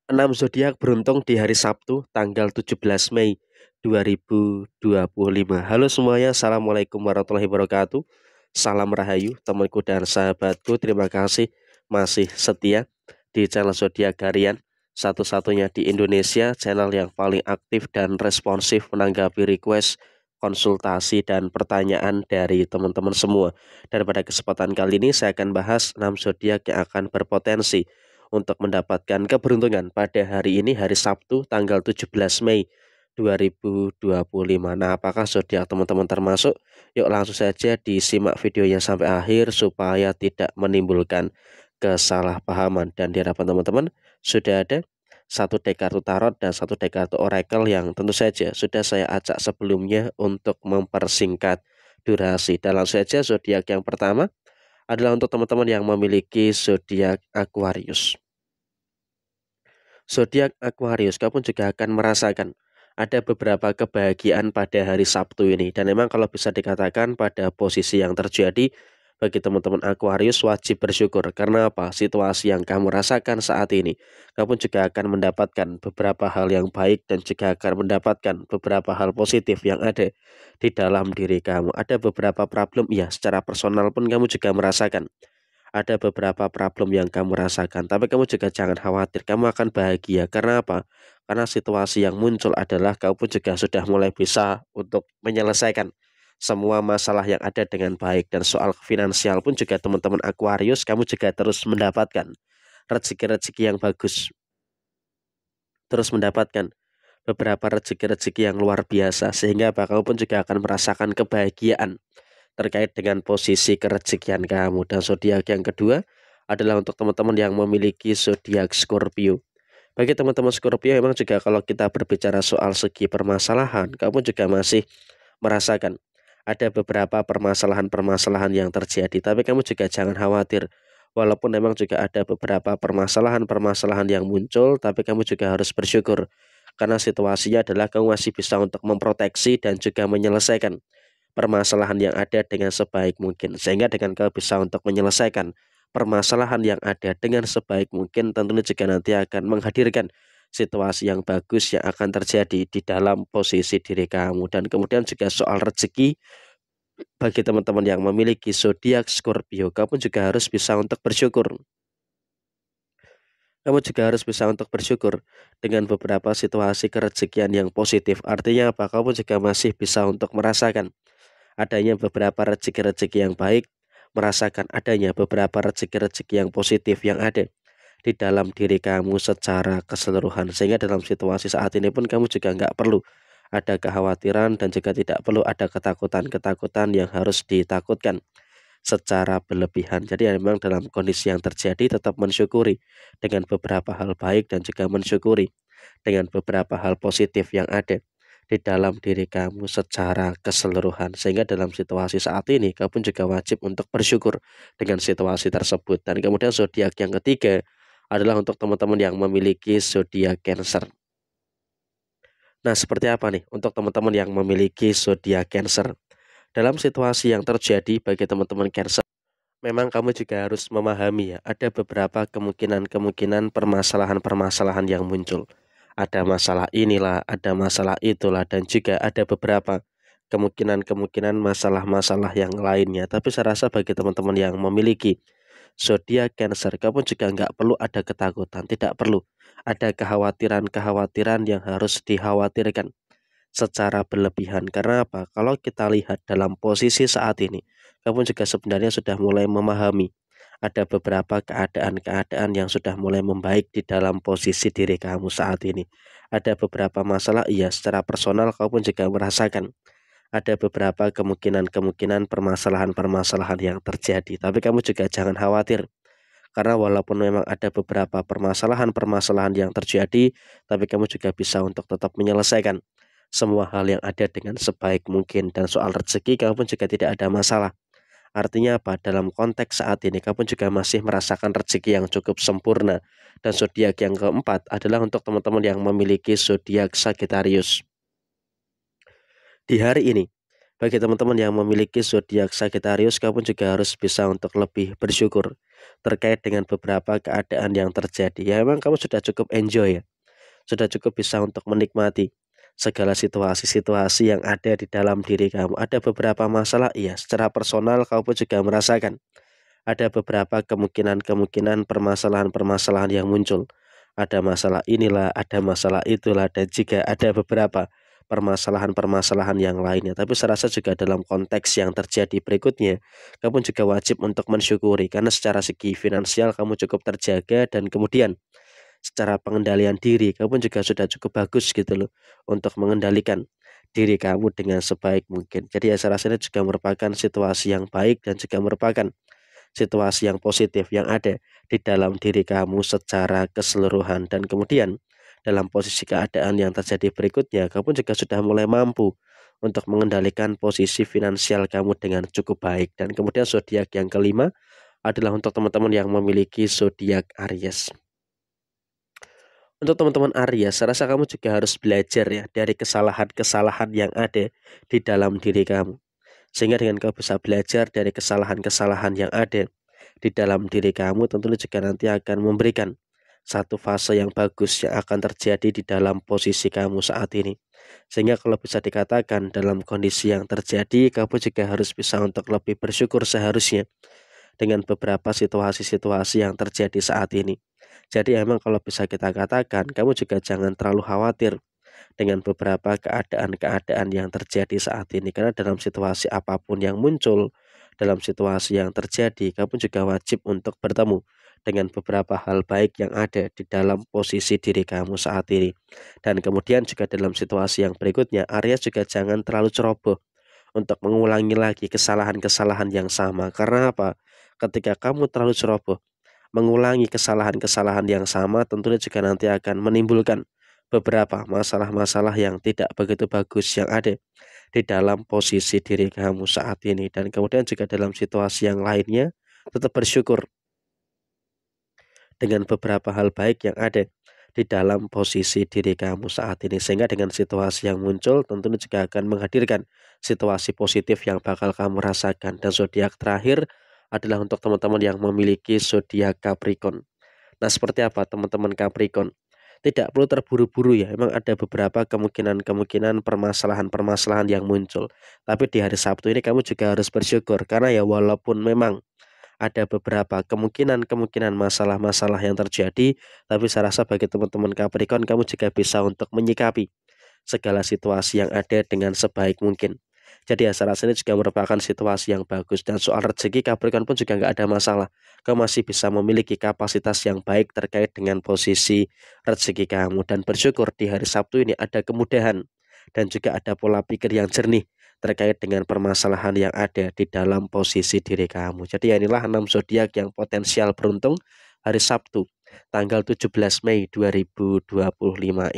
6 zodiak beruntung di hari Sabtu tanggal 17 Mei 2025. Halo semuanya, Assalamualaikum warahmatullahi wabarakatuh. Salam Rahayu, temanku dan sahabatku. Terima kasih masih setia di channel Zodiak Harian, satu-satunya di Indonesia, channel yang paling aktif dan responsif menanggapi request, konsultasi, dan pertanyaan dari teman-teman semua. Dan pada kesempatan kali ini saya akan bahas 6 zodiak yang akan berpotensi untuk mendapatkan keberuntungan pada hari ini, hari Sabtu tanggal 17 Mei 2025. Nah, apakah zodiak teman-teman termasuk? Yuk langsung saja disimak videonya sampai akhir supaya tidak menimbulkan kesalahpahaman. Dan diharapkan teman-teman sudah ada satu deck kartu tarot dan satu deck kartu oracle yang tentu saja sudah saya acak sebelumnya untuk mempersingkat durasi. Dan langsung saja zodiak yang pertama adalah untuk teman-teman yang memiliki zodiak Aquarius. Zodiak Aquarius, kamu juga akan merasakan ada beberapa kebahagiaan pada hari Sabtu ini. Dan memang kalau bisa dikatakan pada posisi yang terjadi bagi teman-teman Aquarius wajib bersyukur. Karena apa? Situasi yang kamu rasakan saat ini, kamu juga akan mendapatkan beberapa hal yang baik dan juga akan mendapatkan beberapa hal positif yang ada di dalam diri kamu. Ada beberapa problem, ya, secara personal pun kamu juga merasakan ada beberapa problem yang kamu rasakan, tapi kamu juga jangan khawatir, kamu akan bahagia. Karena apa? Karena situasi yang muncul adalah kamu pun juga sudah mulai bisa untuk menyelesaikan semua masalah yang ada dengan baik. Dan soal finansial pun juga teman-teman Aquarius, kamu juga terus mendapatkan rezeki-rezeki yang bagus, terus mendapatkan beberapa rezeki-rezeki yang luar biasa, sehingga apa, kamu pun juga akan merasakan kebahagiaan terkait dengan posisi kerezekian kamu. Dan zodiak yang kedua adalah untuk teman-teman yang memiliki zodiak Scorpio. Bagi teman-teman Scorpio, memang juga kalau kita berbicara soal segi permasalahan, kamu juga masih merasakan ada beberapa permasalahan-permasalahan yang terjadi. Tapi kamu juga jangan khawatir. Walaupun memang juga ada beberapa permasalahan-permasalahan yang muncul, tapi kamu juga harus bersyukur. Karena situasinya adalah kamu masih bisa untuk memproteksi dan juga menyelesaikan permasalahan yang ada dengan sebaik mungkin. Sehingga dengan kau bisa untuk menyelesaikan permasalahan yang ada dengan sebaik mungkin, tentunya juga nanti akan menghadirkan situasi yang bagus yang akan terjadi di dalam posisi diri kamu. Dan kemudian juga soal rezeki, bagi teman-teman yang memiliki zodiak Scorpio, kamu juga harus bisa untuk bersyukur. Kamu juga harus bisa untuk bersyukur dengan beberapa situasi kerezekian yang positif. Artinya apa? Kamu juga masih bisa untuk merasakan adanya beberapa rezeki-rezeki yang baik, merasakan adanya beberapa rezeki-rezeki yang positif yang ada di dalam diri kamu secara keseluruhan. Sehingga dalam situasi saat ini pun kamu juga nggak perlu ada kekhawatiran dan juga tidak perlu ada ketakutan-ketakutan yang harus ditakutkan secara berlebihan. Jadi memang dalam kondisi yang terjadi tetap mensyukuri dengan beberapa hal baik dan juga mensyukuri dengan beberapa hal positif yang ada di dalam diri kamu secara keseluruhan. Sehingga dalam situasi saat ini kamu pun juga wajib untuk bersyukur dengan situasi tersebut. Dan kemudian zodiak yang ketiga adalah untuk teman-teman yang memiliki zodiak Cancer. Nah, seperti apa nih untuk teman-teman yang memiliki zodiak Cancer? Dalam situasi yang terjadi bagi teman-teman Cancer, memang kamu juga harus memahami, ya, ada beberapa kemungkinan-kemungkinan permasalahan-permasalahan yang muncul. Ada masalah inilah, ada masalah itulah, dan juga ada beberapa kemungkinan-kemungkinan masalah-masalah yang lainnya. Tapi saya rasa bagi teman-teman yang memiliki zodiak Cancer, kamu juga nggak perlu ada ketakutan, tidak perlu ada kekhawatiran-kekhawatiran yang harus dikhawatirkan secara berlebihan. Karena apa? Kalau kita lihat dalam posisi saat ini, kamu juga sebenarnya sudah mulai memahami ada beberapa keadaan-keadaan yang sudah mulai membaik di dalam posisi diri kamu saat ini. Ada beberapa masalah, iya, secara personal kamu pun juga merasakan ada beberapa kemungkinan-kemungkinan permasalahan-permasalahan yang terjadi. Tapi kamu juga jangan khawatir. Karena walaupun memang ada beberapa permasalahan-permasalahan yang terjadi, tapi kamu juga bisa untuk tetap menyelesaikan semua hal yang ada dengan sebaik mungkin. Dan soal rezeki kamu pun juga tidak ada masalah. Artinya apa? Dalam konteks saat ini kamu juga masih merasakan rezeki yang cukup sempurna. Dan zodiak yang keempat adalah untuk teman-teman yang memiliki zodiak Sagittarius. Di hari ini, bagi teman-teman yang memiliki zodiak Sagittarius, kamu juga harus bisa untuk lebih bersyukur terkait dengan beberapa keadaan yang terjadi. Ya memang kamu sudah cukup enjoy ya, sudah cukup bisa untuk menikmati segala situasi-situasi yang ada di dalam diri kamu. Ada beberapa masalah, iya, secara personal kamu juga merasakan. Ada beberapa kemungkinan-kemungkinan permasalahan-permasalahan yang muncul. Ada masalah inilah, ada masalah itulah, dan juga ada beberapa permasalahan-permasalahan yang lainnya. Tapi saya rasa juga dalam konteks yang terjadi berikutnya, kamu juga wajib untuk mensyukuri karena secara segi finansial kamu cukup terjaga dan kemudian secara pengendalian diri kamu juga sudah cukup bagus gitu loh untuk mengendalikan diri kamu dengan sebaik mungkin. Jadi ya saya rasa ini juga merupakan situasi yang baik dan juga merupakan situasi yang positif yang ada di dalam diri kamu secara keseluruhan. Dan kemudian dalam posisi keadaan yang terjadi berikutnya, kamu juga sudah mulai mampu untuk mengendalikan posisi finansial kamu dengan cukup baik. Dan kemudian zodiak yang kelima adalah untuk teman-teman yang memiliki zodiak Aries. Untuk teman-teman Aries, saya rasa kamu juga harus belajar ya dari kesalahan-kesalahan yang ada di dalam diri kamu. Sehingga dengan kau bisa belajar dari kesalahan-kesalahan yang ada di dalam diri kamu, tentunya juga nanti akan memberikan satu fase yang bagus yang akan terjadi di dalam posisi kamu saat ini. Sehingga kalau bisa dikatakan dalam kondisi yang terjadi, kamu juga harus bisa untuk lebih bersyukur seharusnya dengan beberapa situasi-situasi yang terjadi saat ini. Jadi emang kalau bisa kita katakan, kamu juga jangan terlalu khawatir dengan beberapa keadaan-keadaan yang terjadi saat ini. Karena dalam situasi apapun yang muncul, dalam situasi yang terjadi, kamu juga wajib untuk bertemu dengan beberapa hal baik yang ada di dalam posisi diri kamu saat ini. Dan kemudian juga dalam situasi yang berikutnya, Aries juga jangan terlalu ceroboh untuk mengulangi lagi kesalahan-kesalahan yang sama. Karena apa? Ketika kamu terlalu ceroboh, mengulangi kesalahan-kesalahan yang sama tentunya juga nanti akan menimbulkan beberapa masalah-masalah yang tidak begitu bagus yang ada di dalam posisi diri kamu saat ini. Dan kemudian juga dalam situasi yang lainnya, tetap bersyukur dengan beberapa hal baik yang ada di dalam posisi diri kamu saat ini. Sehingga dengan situasi yang muncul tentunya juga akan menghadirkan situasi positif yang bakal kamu rasakan. Dan zodiak terakhir adalah untuk teman-teman yang memiliki zodiak Capricorn. Nah, seperti apa teman-teman Capricorn? Tidak perlu terburu-buru ya. Memang ada beberapa kemungkinan-kemungkinan permasalahan-permasalahan yang muncul. Tapi di hari Sabtu ini kamu juga harus bersyukur karena ya walaupun memang ada beberapa kemungkinan-kemungkinan masalah-masalah yang terjadi, tapi saya rasa bagi teman-teman Capricorn kamu juga bisa untuk menyikapi segala situasi yang ada dengan sebaik mungkin. Jadi ya saya rasa ini juga merupakan situasi yang bagus. Dan soal rezeki Capricorn pun juga nggak ada masalah. Kamu masih bisa memiliki kapasitas yang baik terkait dengan posisi rezeki kamu. Dan bersyukur di hari Sabtu ini ada kemudahan dan juga ada pola pikir yang jernih terkait dengan permasalahan yang ada di dalam posisi diri kamu. Jadi ya inilah 6 zodiak yang potensial beruntung hari Sabtu tanggal 17 Mei 2025 ini.